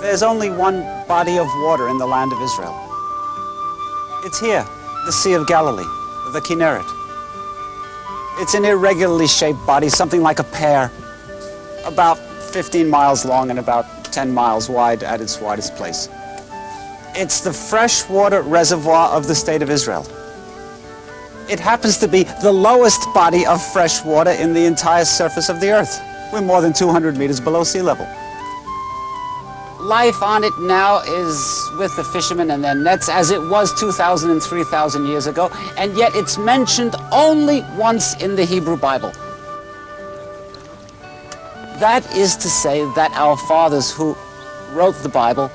There's only one body of water in the land of Israel. It's here, the Sea of Galilee, the Kinneret. It's an irregularly shaped body, something like a pear, about 15 miles long and about 10 miles wide at its widest place. It's the freshwater reservoir of the state of Israel. It happens to be the lowest body of fresh water in the entire surface of the earth. We're more than 200 meters below sea level. Life on it now is with the fishermen and their nets as it was 2,000 and 3,000 years ago, and yet it's mentioned only once in the Hebrew Bible. That is to say that our fathers who wrote the Bible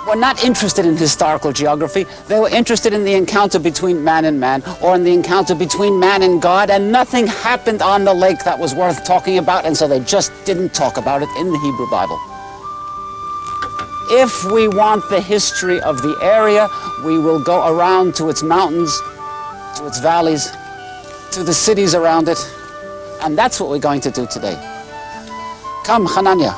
were not interested in historical geography. They were interested in the encounter between man and man, or in the encounter between man and God, and nothing happened on the lake that was worth talking about, and so they just didn't talk about it in the Hebrew Bible. If we want the history of the area, we will go around to its mountains, to its valleys, to the cities around it, and that's what we're going to do today. Come, Hanania.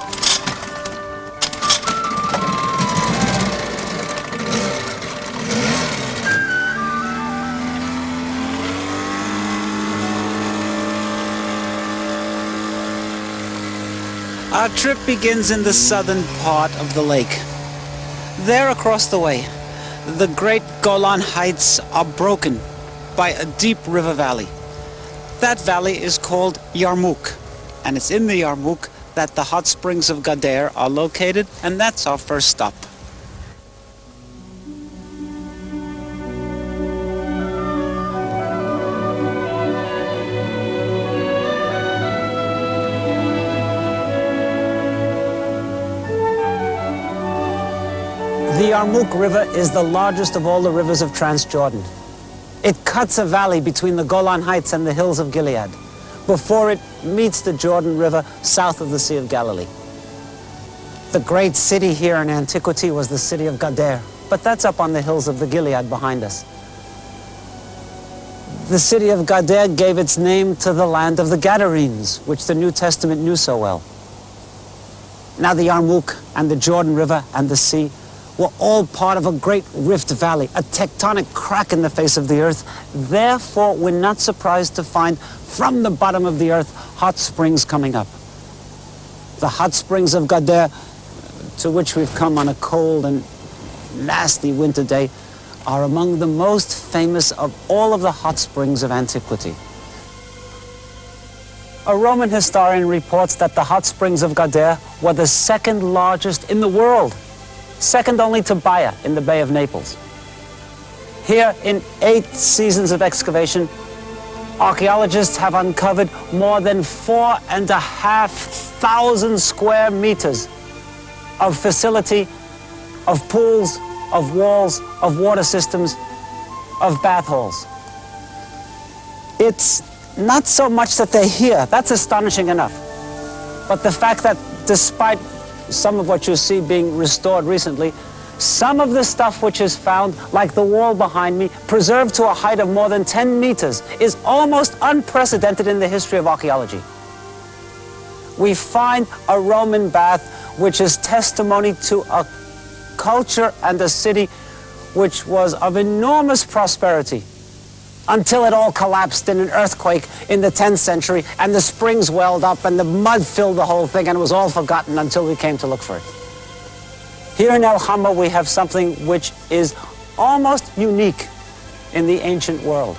Our trip begins in the southern part of the lake. There across the way, the great Golan Heights are broken by a deep river valley. That valley is called Yarmouk, and it's in the Yarmouk that the hot springs of Gader are located, and that's our first stop. The Yarmouk River is the largest of all the rivers of Transjordan. It cuts a valley between the Golan Heights and the hills of Gilead before it meets the Jordan River south of the Sea of Galilee. The great city here in antiquity was the city of Gader, but that's up on the hills of the Gilead behind us. The city of Gader gave its name to the land of the Gadarenes, which the New Testament knew so well. Now the Yarmouk and the Jordan River and the sea were all part of a great rift valley, a tectonic crack in the face of the earth. Therefore, we're not surprised to find from the bottom of the earth hot springs coming up. The hot springs of Gader, to which we've come on a cold and nasty winter day, are among the most famous of all of the hot springs of antiquity. A Roman historian reports that the hot springs of Gader were the second largest in the world, second only to Baia in the Bay of Naples. Here, in 8 seasons of excavation, archaeologists have uncovered more than 4,500 square meters of facility, of pools, of walls, of water systems, of bath halls. It's not so much that they're here, that's astonishing enough, but the fact that despite some of what you see being restored recently, some of the stuff which is found, like the wall behind me, preserved to a height of more than 10 meters, is almost unprecedented in the history of archaeology. We find a Roman bath which is testimony to a culture and a city which was of enormous prosperity until it all collapsed in an earthquake in the 10th century, and the springs welled up and the mud filled the whole thing, and it was all forgotten until we came to look for it. Here in El Hama we have something which is almost unique in the ancient world.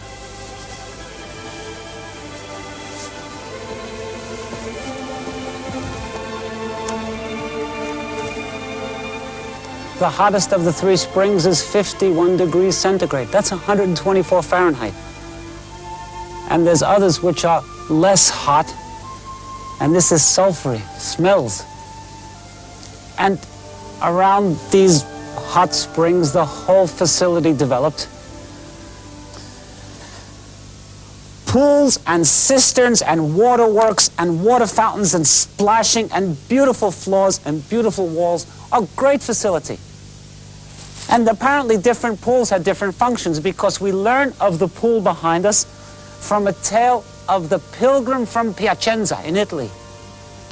The hottest of the 3 springs is 51 degrees centigrade. That's 124 Fahrenheit. And there's others which are less hot, and this is sulfury, smells. And around these hot springs, the whole facility developed. Pools and cisterns and waterworks and water fountains and splashing and beautiful floors and beautiful walls, a great facility. And apparently different pools had different functions, because we learn of the pool behind us from a tale of the pilgrim from Piacenza in Italy.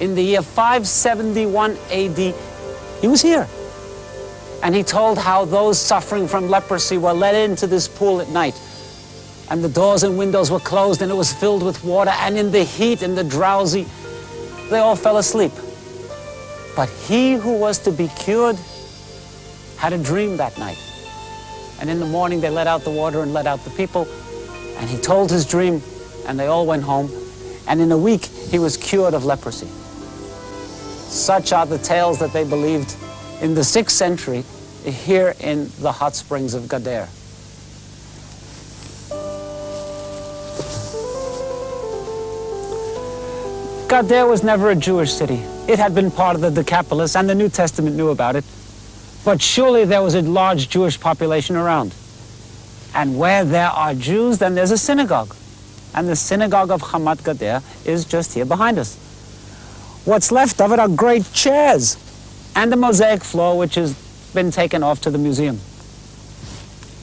In the year 571 AD, He was here. And he told how those suffering from leprosy were let into this pool at night. And the doors and windows were closed and it was filled with water. And in the heat and the drowsy, they all fell asleep. But he who was to be cured had a dream that night. And in the morning, they let out the water and let out the people. And he told his dream, and they all went home. And in a week, he was cured of leprosy. Such are the tales that they believed in the 6th century here in the hot springs of Gader. Gader was never a Jewish city. It had been part of the Decapolis, and the New Testament knew about it. But surely there was a large Jewish population around. And where there are Jews, then there's a synagogue. And the synagogue of Hamat Gader is just here behind us. What's left of it are great chairs and the mosaic floor, which has been taken off to the museum.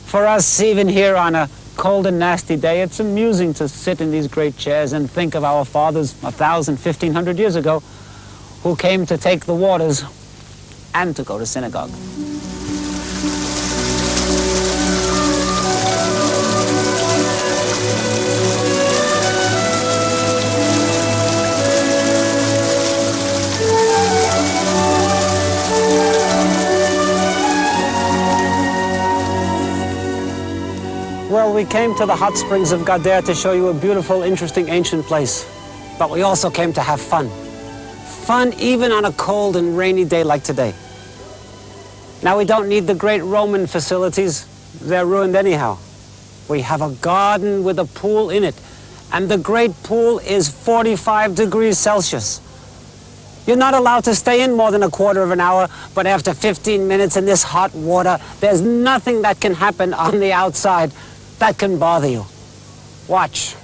For us, even here on a cold and nasty day, it's amusing to sit in these great chairs and think of our fathers 1,000, 1,500 years ago who came to take the waters and to go to synagogue. Well, we came to the hot springs of Gader to show you a beautiful, interesting, ancient place. But we also came to have fun. Fun even on a cold and rainy day like today. Now, we don't need the great Roman facilities. They're ruined anyhow. We have a garden with a pool in it. And the great pool is 45 degrees Celsius. You're not allowed to stay in more than a quarter of an hour, but after 15 minutes in this hot water, there's nothing that can happen on the outside that can bother you. Watch.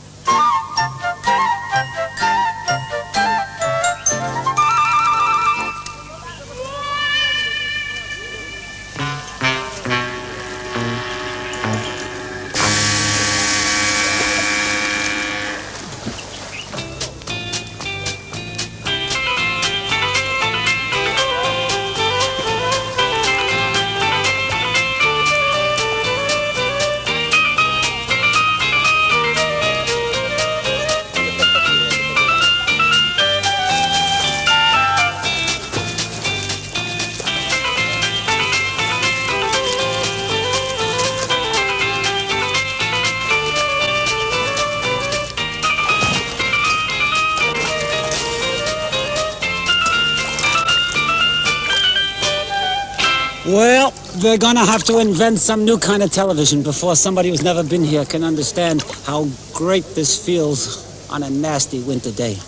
Well, they're gonna have to invent some new kind of television before somebody who's never been here can understand how great this feels on a nasty winter day.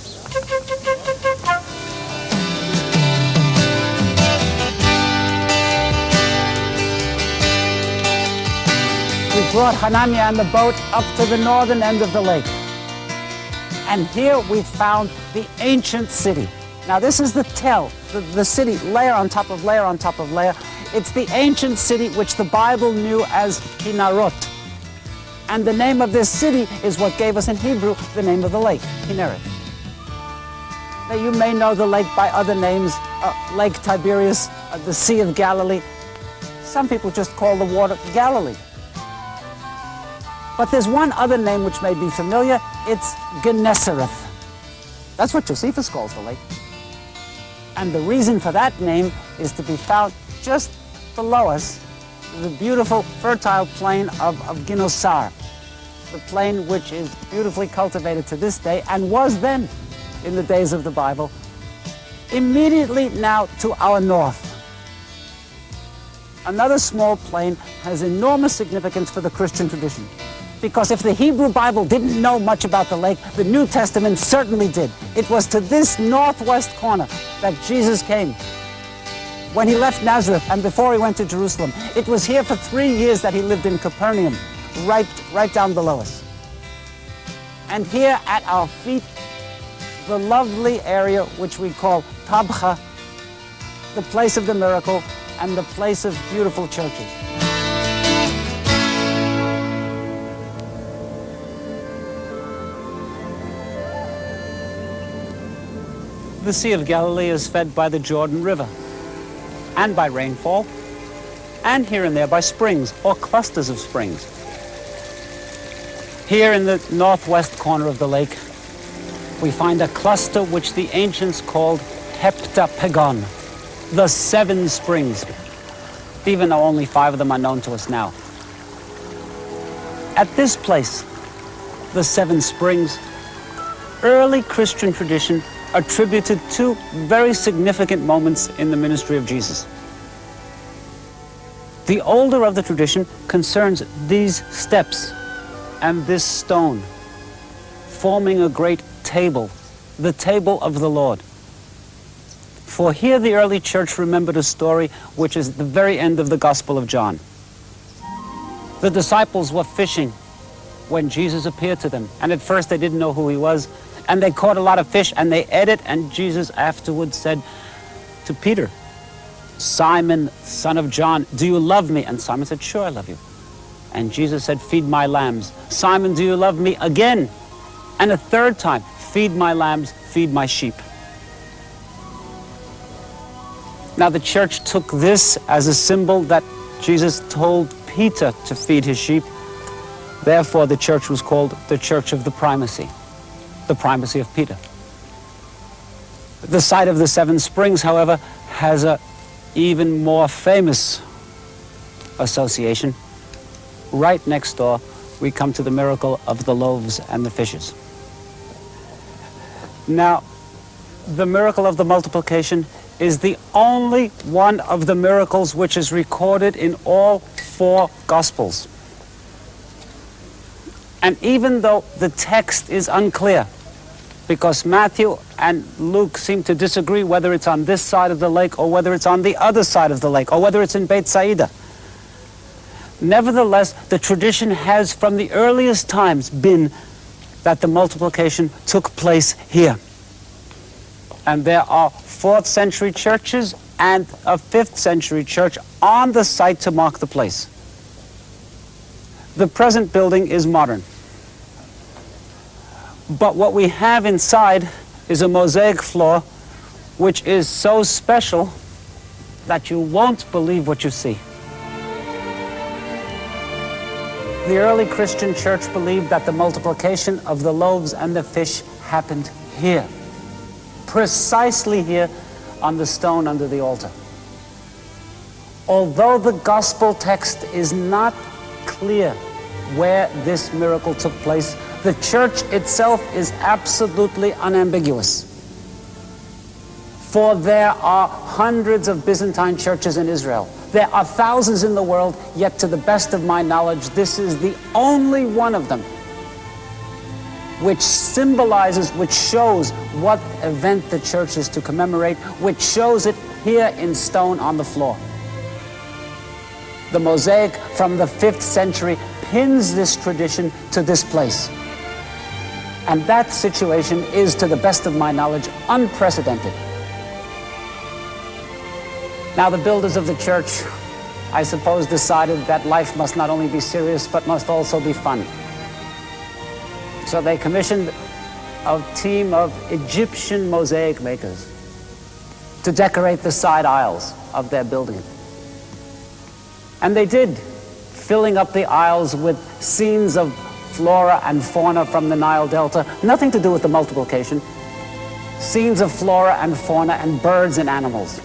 We brought Hanania and the boat up to the northern end of the lake. And here we found the ancient city. Now this is the tell, the city, layer on top of layer on top of layer. It's the ancient city which the Bible knew as Kinarot. And the name of this city is what gave us in Hebrew the name of the lake, Kinneret. Now you may know the lake by other names, Lake Tiberias, the Sea of Galilee. Some people just call the water Galilee. But there's one other name which may be familiar. It's Gennesareth. That's what Josephus calls the lake. And the reason for that name is to be found just below us, the beautiful fertile plain of Ginosar, the plain which is beautifully cultivated to this day and was then in the days of the Bible, immediately now to our north. Another small plain has enormous significance for the Christian tradition. Because if the Hebrew Bible didn't know much about the lake, the New Testament certainly did. It was to this northwest corner that Jesus came when he left Nazareth and before he went to Jerusalem. It was here for 3 years that he lived in Capernaum, right down below us. And here at our feet, the lovely area which we call Tabcha, the place of the miracle and the place of beautiful churches. The Sea of Galilee is fed by the Jordan River. and by rainfall, and here and there by springs or clusters of springs. Here in the northwest corner of the lake, we find a cluster which the ancients called Heptapegon, the 7 springs, even though only 5 of them are known to us now. At this place, the 7 springs, early Christian tradition attributed 2 very significant moments in the ministry of Jesus. The older of the tradition concerns these steps and this stone, forming a great table, the table of the Lord. For here the early church remembered a story which is at the very end of the Gospel of John. The disciples were fishing when Jesus appeared to them, and at first they didn't know who he was, and they caught a lot of fish and they ate it, and Jesus afterwards said to Peter, "Simon, son of John, do you love me?" And Simon said, "Sure, I love you." And Jesus said, "Feed my lambs." "Simon, do you love me?" Again, and a third time, "Feed my lambs, feed my sheep." Now the church took this as a symbol that Jesus told Peter to feed his sheep. Therefore, the church was called the Church of the Primacy of Peter. The site of the 7 springs, however, has an even more famous association. Right next door, we come to the miracle of the loaves and the fishes. Now, the miracle of the multiplication is the only one of the miracles which is recorded in all 4 Gospels. And even though the text is unclear, because Matthew and Luke seem to disagree whether it's on this side of the lake or whether it's on the other side of the lake or whether it's in Beit Saida, nevertheless, the tradition has from the earliest times been that the multiplication took place here. And there are 4th century churches and a 5th century church on the site to mark the place. The present building is modern. But what we have inside is a mosaic floor which is so special that you won't believe what you see. The early Christian church believed that the multiplication of the loaves and the fish happened here, precisely here on the stone under the altar. Although the gospel text is not clear where this miracle took place, the church itself is absolutely unambiguous. For there are hundreds of Byzantine churches in Israel. There are thousands in the world, yet to the best of my knowledge, this is the only one of them which symbolizes, which shows what event the church is to commemorate, which shows it here in stone on the floor. The mosaic from the 5th century pins this tradition to this place. And that situation is, to the best of my knowledge, unprecedented. Now, the builders of the church, I suppose, decided that life must not only be serious, but must also be fun. So they commissioned a team of Egyptian mosaic makers to decorate the side aisles of their building. And they did, filling up the aisles with scenes of flora and fauna from the Nile Delta, nothing to do with the multiplication. Scenes of flora and fauna and birds and animals.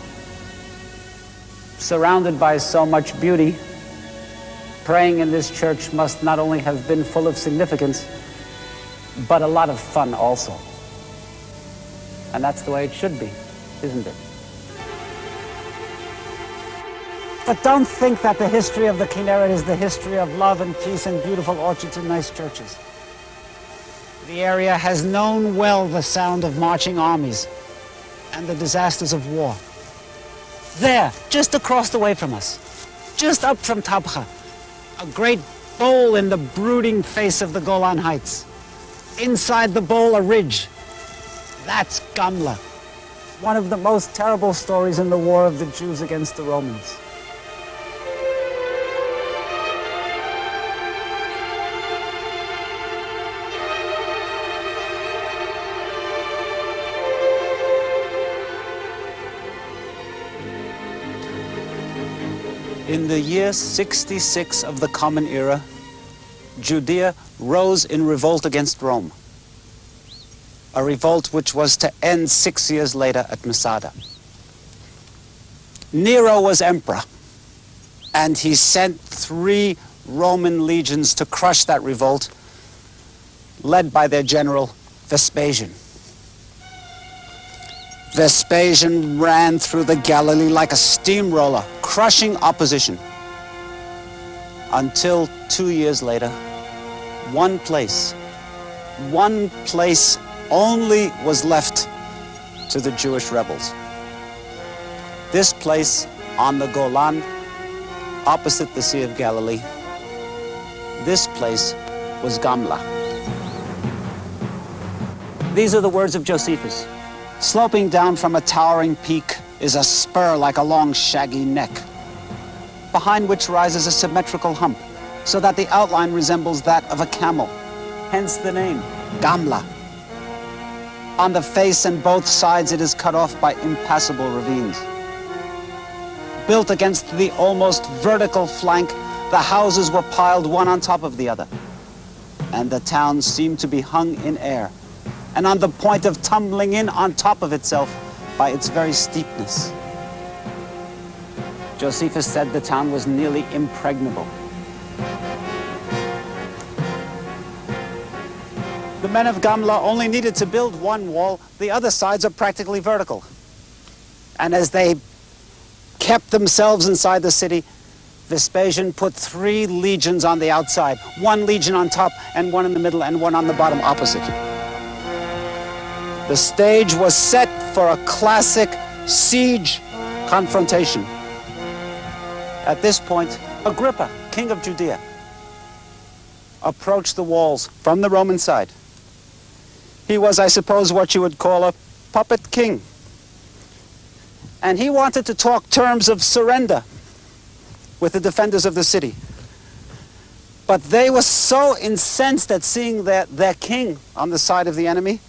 Surrounded by so much beauty, praying in this church must not only have been full of significance, but a lot of fun also. And that's the way it should be, isn't it? But don't think that the history of the Kinneret is the history of love and peace and beautiful orchards and nice churches. The area has known well the sound of marching armies and the disasters of war. There, just across the way from us, just up from Tabcha, a great bowl in the brooding face of the Golan Heights. Inside the bowl, a ridge. That's Gamla, one of the most terrible stories in the war of the Jews against the Romans. In the year 66 of the Common Era, Judea rose in revolt against Rome. A revolt which was to end 6 years later at Masada. Nero was emperor, and he sent 3 Roman legions to crush that revolt, led by their general Vespasian. Vespasian ran through the Galilee like a steamroller, crushing opposition, until 2 years later, one place only was left to the Jewish rebels. This place on the Golan, opposite the Sea of Galilee, this place was Gamla. These are the words of Josephus. Sloping down from a towering peak is a spur like a long shaggy neck, behind which rises a symmetrical hump, so that the outline resembles that of a camel, hence the name, Gamla. On the face and both sides it is cut off by impassable ravines. Built against the almost vertical flank, the houses were piled one on top of the other, and the town seemed to be hung in air, and on the point of tumbling in on top of itself by its very steepness. Josephus said the town was nearly impregnable. The men of Gamla only needed to build one wall. The other sides are practically vertical. And as they kept themselves inside the city, Vespasian put 3 legions on the outside, 1 legion on top and 1 in the middle and 1 on the bottom opposite. The stage was set for a classic siege confrontation. At this point, Agrippa, king of Judea, approached the walls from the Roman side. He was, I suppose, what you would call a puppet king. And he wanted to talk terms of surrender with the defenders of the city. But they were so incensed at seeing their king on the side of the enemy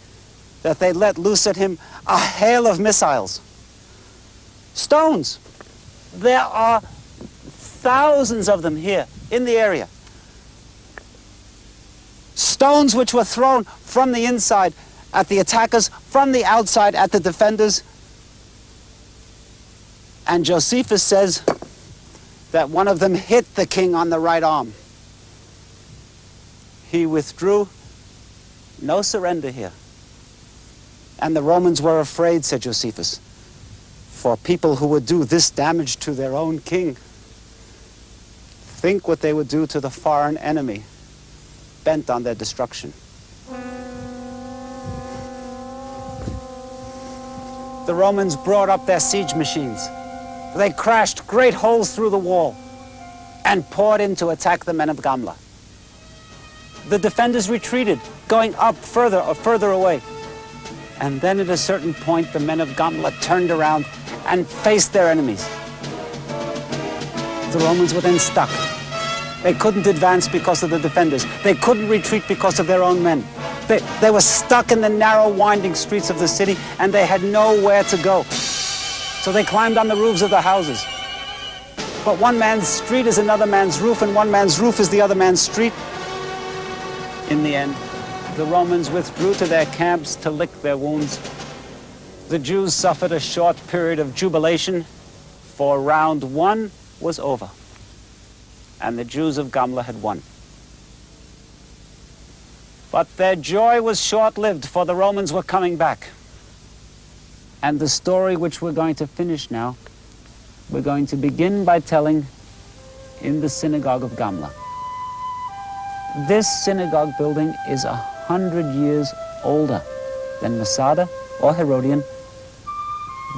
that they let loose at him a hail of missiles. Stones. There are thousands of them here in the area. Stones which were thrown from the inside at the attackers, from the outside at the defenders. And Josephus says that one of them hit the king on the right arm. He withdrew. No surrender here. And the Romans were afraid, said Josephus, for people who would do this damage to their own king. Think what they would do to the foreign enemy, bent on their destruction. The Romans brought up their siege machines. They crashed great holes through the wall and poured in to attack the men of Gamla. The defenders retreated, going up further away. And then at a certain point, the men of Gamla turned around and faced their enemies. The Romans were then stuck. They couldn't advance because of the defenders. They couldn't retreat because of their own men. They were stuck in the narrow, winding streets of the city, and they had nowhere to go. So they climbed on the roofs of the houses. But one man's street is another man's roof, and one man's roof is the other man's street. In the end, the Romans withdrew to their camps to lick their wounds. The Jews suffered a short period of jubilation, for round 1 was over, and the Jews of Gamla had won. But their joy was short-lived, for the Romans were coming back. And the story which we're going to finish now, we're going to begin by telling in the synagogue of Gamla. This synagogue building is 100 years older than Masada or Herodian.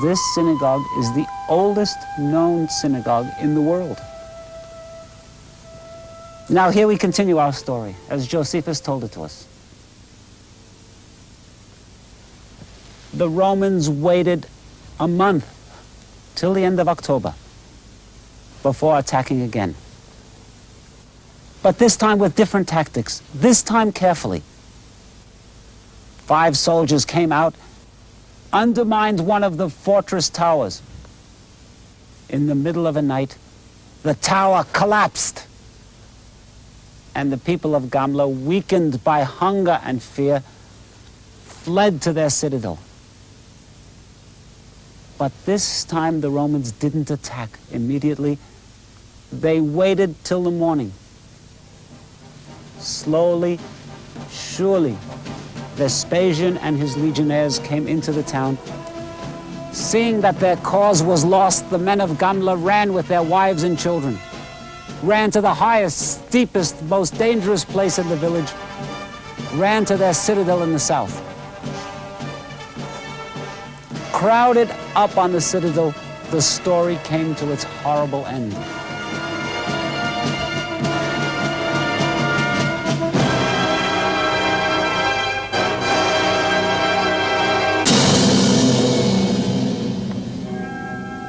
This synagogue is the oldest known synagogue in the world. Now here we continue our story, as Josephus told it to us. The Romans waited a month till the end of October before attacking again. But this time with different tactics, this time carefully. 5 soldiers came out, undermined one of the fortress towers. In the middle of a night, The tower collapsed, and the people of Gamla, weakened by hunger and fear, fled to their citadel. But this time the Romans didn't attack immediately. They waited till the morning. Slowly, surely, Vespasian and his legionnaires came into the town. Seeing that their cause was lost, the men of Gamla ran with their wives and children, ran to the highest, steepest, most dangerous place in the village, ran to their citadel in the south. Crowded up on the citadel, the story came to its horrible end.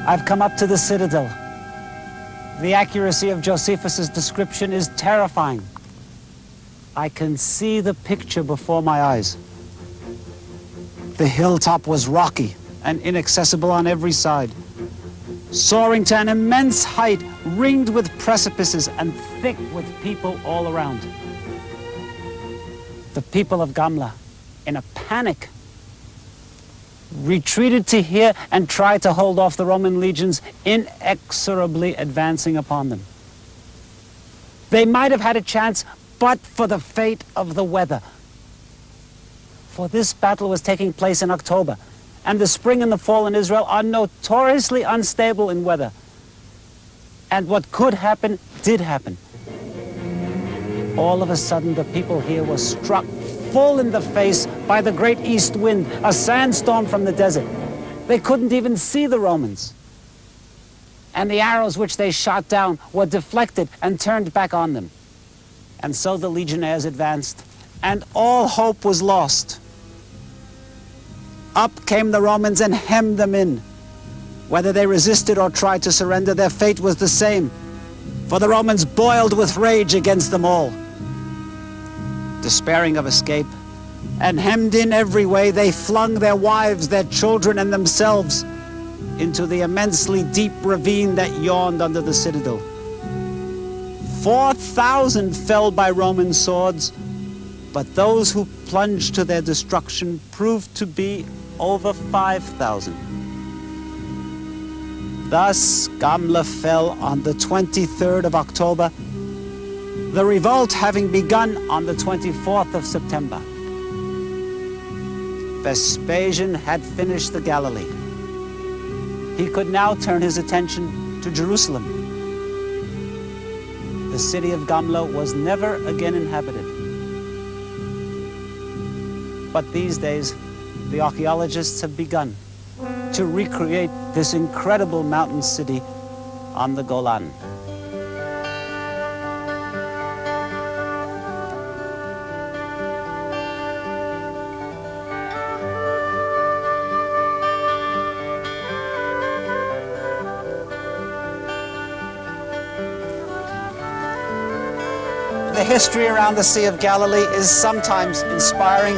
I've come up to the citadel. The accuracy of Josephus's description is terrifying. I can see the picture before my eyes. The hilltop was rocky and inaccessible on every side, soaring to an immense height, ringed with precipices and thick with people all around. The people of Gamla, in a panic, retreated to here and tried to hold off the Roman legions inexorably advancing upon them. They might have had a chance, but for the fate of the weather. For this battle was taking place in October, and the spring and the fall in Israel are notoriously unstable in weather. And what could happen, did happen. All of a sudden, the people here were struck full in the face by the great east wind, a sandstorm from the desert. They couldn't even see the Romans. And the arrows which they shot down were deflected and turned back on them. And so the legionnaires advanced, and all hope was lost. Up came the Romans and hemmed them in. Whether they resisted or tried to surrender, their fate was the same, for the Romans boiled with rage against them all. Despairing of escape, and hemmed in every way, they flung their wives, their children, and themselves into the immensely deep ravine that yawned under the citadel. 4,000 fell by Roman swords, but those who plunged to their destruction proved to be over 5,000. Thus, Gamla fell on the 23rd of October, the revolt having begun on the 24th of September. Vespasian had finished the Galilee. He could now turn his attention to Jerusalem. The city of Gamla was never again inhabited. But these days, the archaeologists have begun to recreate this incredible mountain city on the Golan. The history around the Sea of Galilee is sometimes inspiring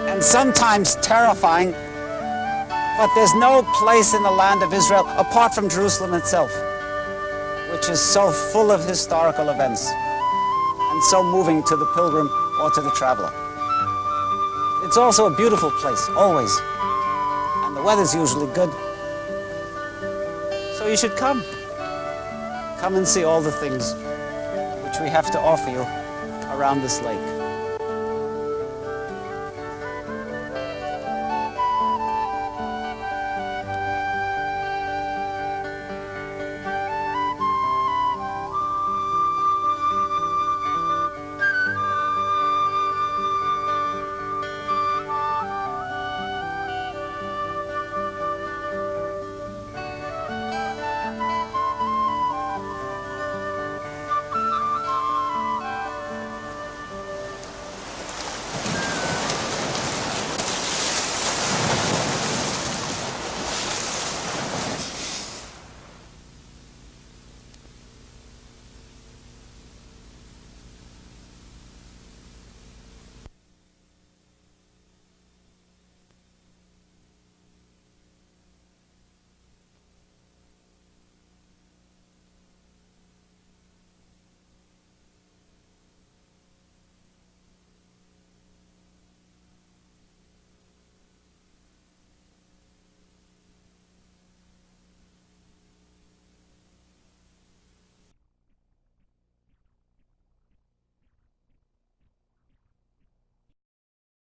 and sometimes terrifying, but there's no place in the land of Israel apart from Jerusalem itself, which is so full of historical events and so moving to the pilgrim or to the traveler. It's also a beautiful place, always, and the weather's usually good. So you should come and see all the things which we have to offer you around this lake.